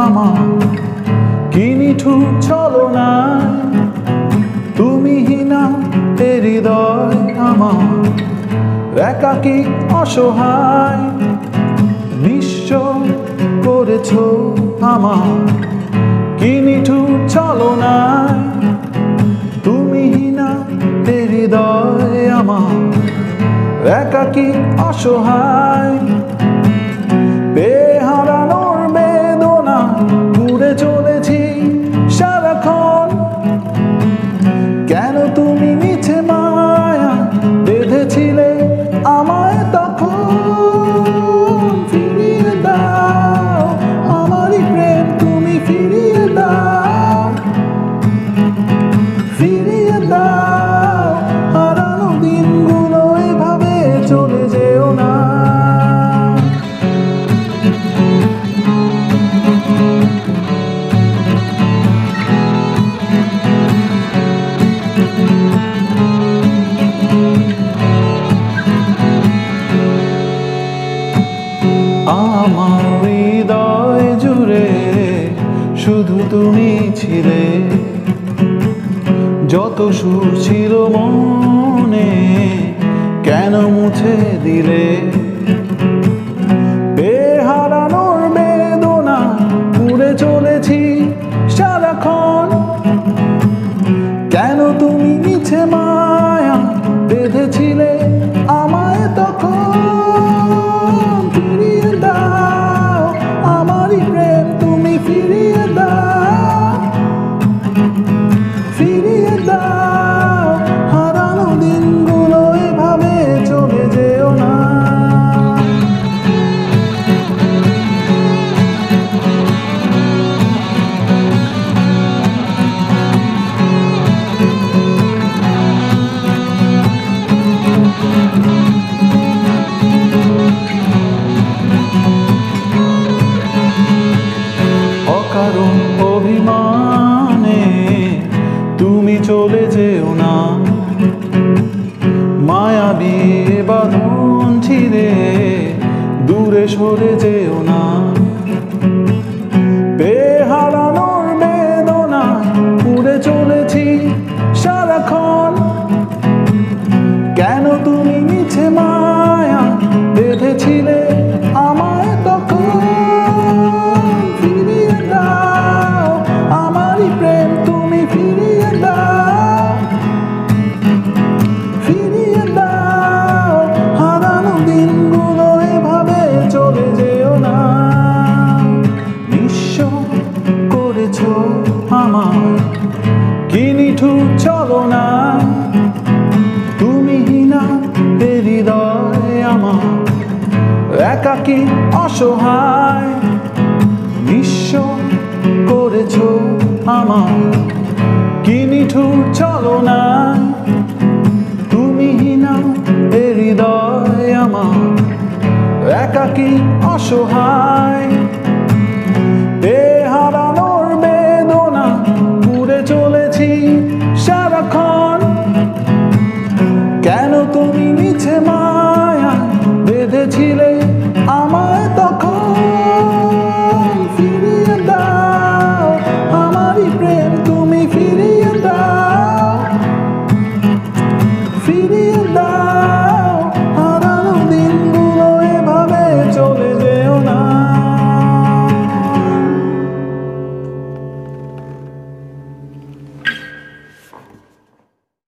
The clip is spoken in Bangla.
আমার, কি নিঠুর ছলনায় তুমিহীনা এ হৃদয় আমার, একাকী অসহায় নিঃস্ব করেছ আমার, কি নিঠুর ছলনায় তুমিহীনা এ হৃদয় আমার, একাকী অসহায় বেহারানোর বেদনা ঘুরে চলেছি সারাক্ষণ। কেন তুমি মিছে মায়া বেঁধেছিলে আমায় তখন? ফিরিয়ে দাও আমারই প্রেম, তুমি ফিরিয়ে দাও, ফিরিয়ে দাও। হারানো দিনগুলো এভাবে চলে যেও না। আমার হৃদয় জুড়ে শুধু তুমি ছিলে, যত সুর ছিল মনে কেন মুছে দিলে? বেহারানোর বেদনা ঘুরে চলেছি সারাক্ষণ, কেন তুমি মিছে মায়া বেঁধেছিলে আমায় তখন? ফিরিয়ে দাও আমারই প্রেম, তুমি ফিরিয়ে দাও, ফিরিয়ে দাও। হারানো দিনগুলো এভাবে চলে যেও না। অকারণ অভিমানে তুমি চলে যেও না, মায়াবী বাঁধন ছিঁড়ে দূরে সরে যেও না। বেহারানোর বেদনা উড়ে চলেছি সারাক্ষণ, কেন তুমি মিছে মায়া বেঁধেছিলে আমায় তখন? ফিরিয়ে দাও আমারই প্রেম, তুমি ফিরিয়ে দাও, ফিরিয়ে দাও। হারানো দিনগুলো এভাবে চলে যেও না। নিঃস্ব করেছ আমার, কি নিঠুর ছলনায় তুমিহীনা এ হৃদয় আমার, একাকী অসহায় নিঃস্ব করেছ আমার, কি নিঠুর ছলনায় তুমিহীনা এ হৃদয় আমার, একাকী অসহায়।